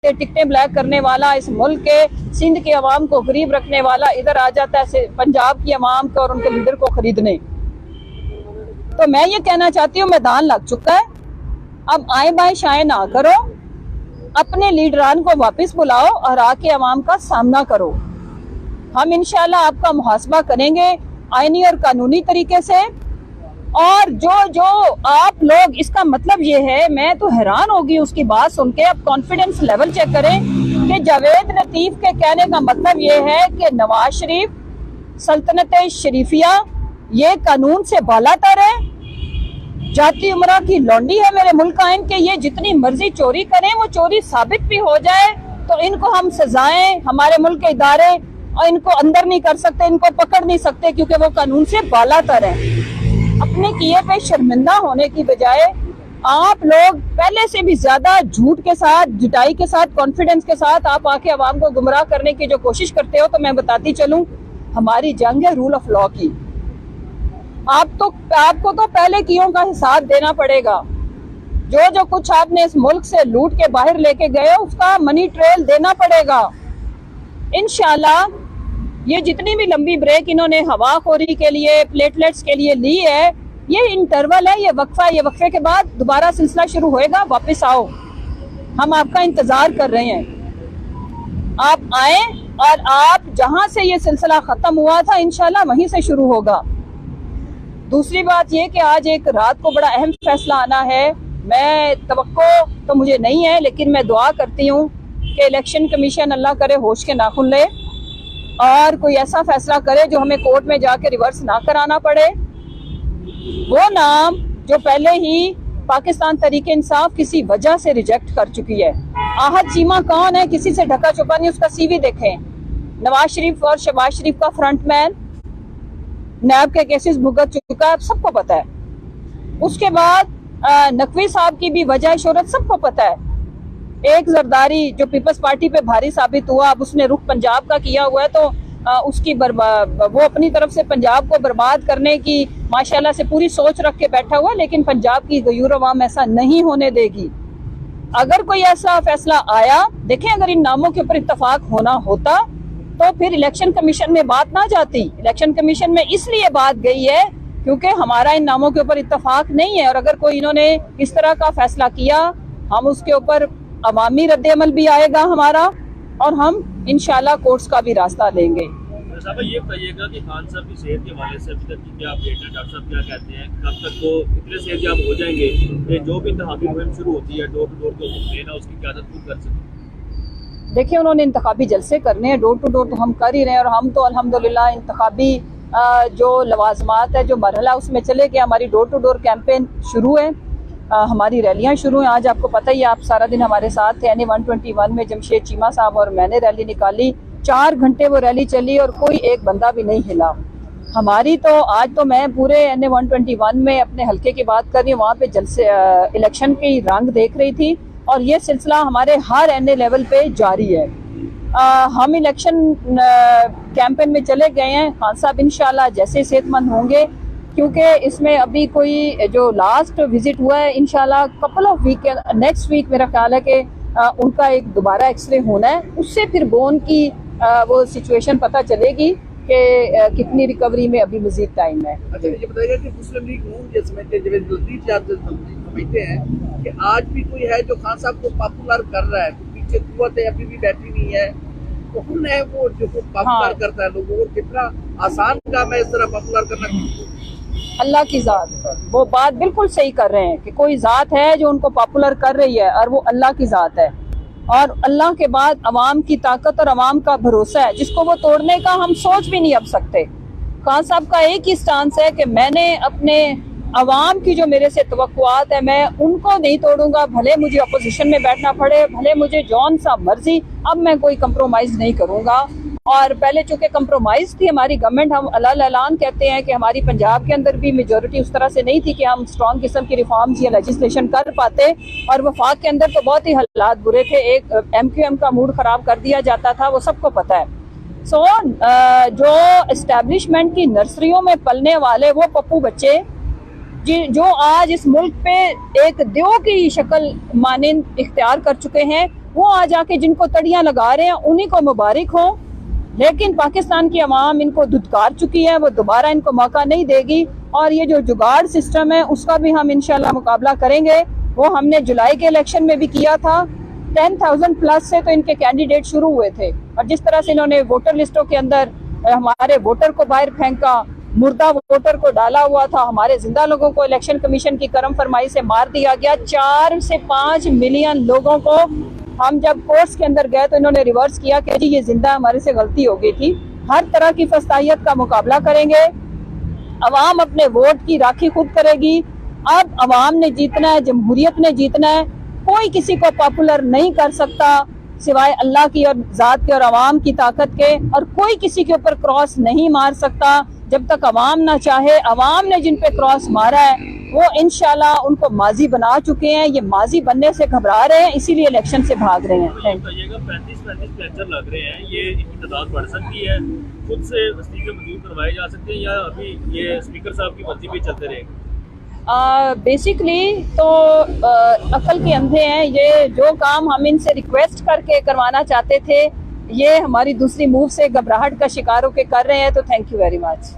के टिकटें ब्लैक करने वाला, इस मुल्क के सिंध के अवाम को गरीब रखने वाला इधर आ जाता है पंजाब की अवाम को और उनके लीडर को खरीदने। तो मैं ये कहना चाहती हूँ मैदान लग चुका है, अब आए बाएं शाएं ना करो, अपने लीडरान को वापस बुलाओ और आके अवाम का सामना करो। हम इंशाल्लाह आपका मुहासबा करेंगे आईनी और कानूनी तरीके से। और जो आप लोग, इसका मतलब ये है, मैं तो हैरान होगी उसकी बात सुन के। अब कॉन्फिडेंस लेवल चेक करें कि जावेद लतीफ के कहने का मतलब ये है कि नवाज शरीफ, सल्तनत शरीफिया ये कानून से बालातर है, जाती उमरा की लौंडी है मेरे मुल्क आइन के, ये जितनी मर्जी चोरी करें, वो चोरी साबित भी हो जाए तो इनको हम सजाएं, हमारे मुल्क के इदारे और इनको अंदर नहीं कर सकते, इनको पकड़ नहीं सकते क्योंकि वो कानून से बालातर है। अपने किए पे शर्मिंदा होने की बजाय आप लोग पहले से भी ज्यादा झूठ के साथ, जुटाई के साथ, कॉन्फिडेंस के साथ आप आके अवाम को गुमराह करने की जो कोशिश करते हो, तो मैं बताती चलूं हमारी जंग है रूल ऑफ लॉ की। आपको तो पहले कियों का हिसाब देना पड़ेगा। जो कुछ आपने इस मुल्क से लूट के बाहर लेके गए उसका मनी ट्रेल देना पड़ेगा। इंशाल्लाह ये जितनी भी लंबी ब्रेक इन्होंने हवाखोरी के लिए, प्लेटलेट्स के लिए ली है, ये इंटरवल है, ये वक्फा, ये वक्फे के बाद दोबारा सिलसिला शुरू होएगा। वापस आओ, हम आपका इंतजार कर रहे हैं। आप आए और आप जहां से ये सिलसिला खत्म हुआ था इंशाल्लाह वहीं से शुरू होगा। दूसरी बात ये कि आज एक रात को बड़ा अहम फैसला आना है। मैं तवक्को तो मुझे नहीं है, लेकिन मैं दुआ करती हूँ कि इलेक्शन कमीशन अल्लाह करे होश के नाखुन ले और कोई ऐसा फैसला करे जो हमें कोर्ट में जाके रिवर्स ना कराना पड़े। वो नाम जो पहले ही पाकिस्तान तरीके इंसाफ किसी वजह से रिजेक्ट कर चुकी है। आहद चीमा कौन है, किसी से ढका छुपा नहीं, उसका सीवी देखें। नवाज शरीफ और शहबाज शरीफ का फ्रंटमैन, नैब के केसेस भुगत चुका है, सबको पता है। उसके बाद नकवी साहब की भी वजह शोहरत सबको पता है। एक जरदारी जो पीपल्स पार्टी पे भारी साबित हुआ, अब उसने रुख पंजाब का किया हुआ है, तो उसकी वो अपनी तरफ से पंजाब को बर्बाद करने की माशाल्लाह से पूरी सोच रख के बैठा हुआ है, लेकिन पंजाब की गयूर अवाम ऐसा नहीं होने देगी। अगर कोई ऐसा फैसला आया, देखें अगर इन नामों के ऊपर इत्तेफाक होना होता तो फिर इलेक्शन कमीशन में बात ना जाती। इलेक्शन कमीशन में इसलिए बात गई है क्योंकि हमारा इन नामों के ऊपर इत्तेफाक नहीं है, और अगर कोई इन्होंने इस तरह का फैसला किया, हम उसके ऊपर अवामी रद्द-ए-अमल भी आएगा हमारा, और हम इंशाल्लाह कोर्ट्स का भी रास्ता लेंगे। साहब ये बताइएगा कि खान साहब की सेहत के हवाले से अभी तक की क्या अपडेट है? डॉक्टर साहब क्या कहते हैं, कब तक वो इतने सेहतयाब हो जाएंगे कि जो भी इंतखाबी मुहिम शुरू होती है डोर टू डोर के हुक्म देना, उसकी क़यादत खुद कर सकें? देखिए, उन्होंने इंतखाबी जलसे करने हैं, डोर टू डोर तो हम कर ही रहे हैं, और हम तो अल्हम्दुलिल्लाह इंतखाबी जो लवाजमात है, जो मरहला उसमें चले गए। हमारी डोर टू डोर कैंपेन शुरू है, हमारी रैलियां शुरू हैं। आज आपको पता ही है, आप सारा दिन हमारे साथ थे। NA 121 में जमशेद चीमा साहब और मैंने रैली निकाली, 4 घंटे वो रैली चली और कोई एक बंदा भी नहीं हिला हमारी। तो आज तो मैं पूरे NA 121 में अपने हल्के की बात कर रही हूँ, वहाँ पे जलसे इलेक्शन की रंग देख रही थी, और ये सिलसिला हमारे हर NA लेवल पे जारी है। हम इलेक्शन कैंपेन में चले गए हैं। खान साहब इंशाल्लाह जैसे सेहतमंद होंगे, क्योंकि इसमें अभी कोई जो लास्ट विजिट हुआ है, इंशाल्लाह couple of week, next week मेरा ख्याल है कि उनका एक दोबारा एक्सरे होना है, उससे फिर बोन की वो सिचुएशन पता चलेगी कि कितनी रिकवरी में अभी मजीद टाइम है। अच्छा, ये बताइएगा कि मुस्लिम लीग नून जिसमें जावेद लतीफ समझते हैं कि आज भी कोई है जो खान साहब को पॉपुलर कर रहा है, तो पीछे कुव्वत है अभी भी बैठी नहीं है, तो कौन है वो जो पॉपुलर करता है लोगों को? कितना आसान काम है इस तरह पॉपुलर करना? अल्लाह की ज़ात। वो बात बिल्कुल सही कर रहे हैं कि कोई ज़ात है जो उनको पॉपुलर कर रही है, और वो अल्लाह की ज़ात है, और अल्लाह के बाद अवाम की ताकत और अवाम का भरोसा है, जिसको वो तोड़ने का हम सोच भी नहीं अब सकते। खान साहब का एक ही स्टांस है कि मैंने अपने अवाम की जो मेरे से तवक्कुआत है, मैं उनको नहीं तोड़ूंगा, भले मुझे अपोजिशन में बैठना पड़े, भले मुझे जौन सा मर्जी, अब मैं कोई कंप्रोमाइज नहीं करूंगा। और पहले चूंकि कंप्रोमाइज थी हमारी गवर्नमेंट, हम अलान कहते हैं कि हमारी पंजाब के अंदर भी मेजोरिटी उस तरह से नहीं थी कि हम स्ट्रॉन्ग किस्म की रिफॉर्म्स या लेजिस्लेशन कर पाते, और वफाक के अंदर तो बहुत ही हालात बुरे थे, एक MQM का मूड खराब कर दिया जाता था, वो सबको पता है। जो एस्टेब्लिशमेंट की नर्सरियों में पलने वाले वो पप्पू बच्चे जो आज इस मुल्क पे एक देव की शक्ल मानिंद इख्तियार कर चुके हैं, वो आ जाके जिनको तड़ियां लगा रहे हैं उन्हीं को मुबारक हो, लेकिन पाकिस्तान की अवाम इनको धुतकार चुकी है, वो दोबारा इनको मौका नहीं देगी। और ये जो जुगाड़ सिस्टम है उसका भी हम इंशाल्लाह मुकाबला करेंगे। वो हमने जुलाई के इलेक्शन में भी किया था। 10,000 प्लस से तो इनके कैंडिडेट शुरू हुए थे, और जिस तरह से इन्होंने वोटर लिस्टों के अंदर हमारे वोटर को बाहर फेंका, मुर्दा वोटर को डाला हुआ था, हमारे जिंदा लोगों को इलेक्शन कमीशन की करम फरमाई से मार दिया गया। 4 से 5 मिलियन लोगों को हम जब कोर्ट्स के अंदर गए तो इन्होंने रिवर्स किया कि जी ये जिंदा हमारे से गलती हो गई थी। हर तरह की फस्तायत का मुकाबला करेंगे। अवाम अपने वोट की राखी खुद करेगी। अब अवाम ने जीतना है, जमहूरियत ने जीतना है। कोई किसी को पॉपुलर नहीं कर सकता सिवाय अल्लाह की और जात के और अवाम की ताकत के, और कोई किसी के ऊपर क्रॉस नहीं मार सकता जब तक अवाम ना चाहे। अवाम ने जिन पे क्रॉस मारा है वो इंशाल्लाह उनको माजी बना चुके हैं। ये माजी बनने से घबरा रहे हैं, इसीलिए इलेक्शन से भाग रहे हैं। बताइएगा 35 कैंसर लग रहे हैं, ये इनकी तादाद बढ़ सकती है, खुद से इस्तीफे मंजूर करवाए जा सकते हैं, या अभी ये स्पीकर साहब की मर्जी पे चलते रहेंगे? बेसिकली तो अकल के अंधे हैं। ये जो काम हम इनसे रिक्वेस्ट करके करवाना चाहते थे, ये हमारी दूसरी मूव से घबराहट का शिकार होकर कर रहे हैं। तो थैंक यू वेरी मच।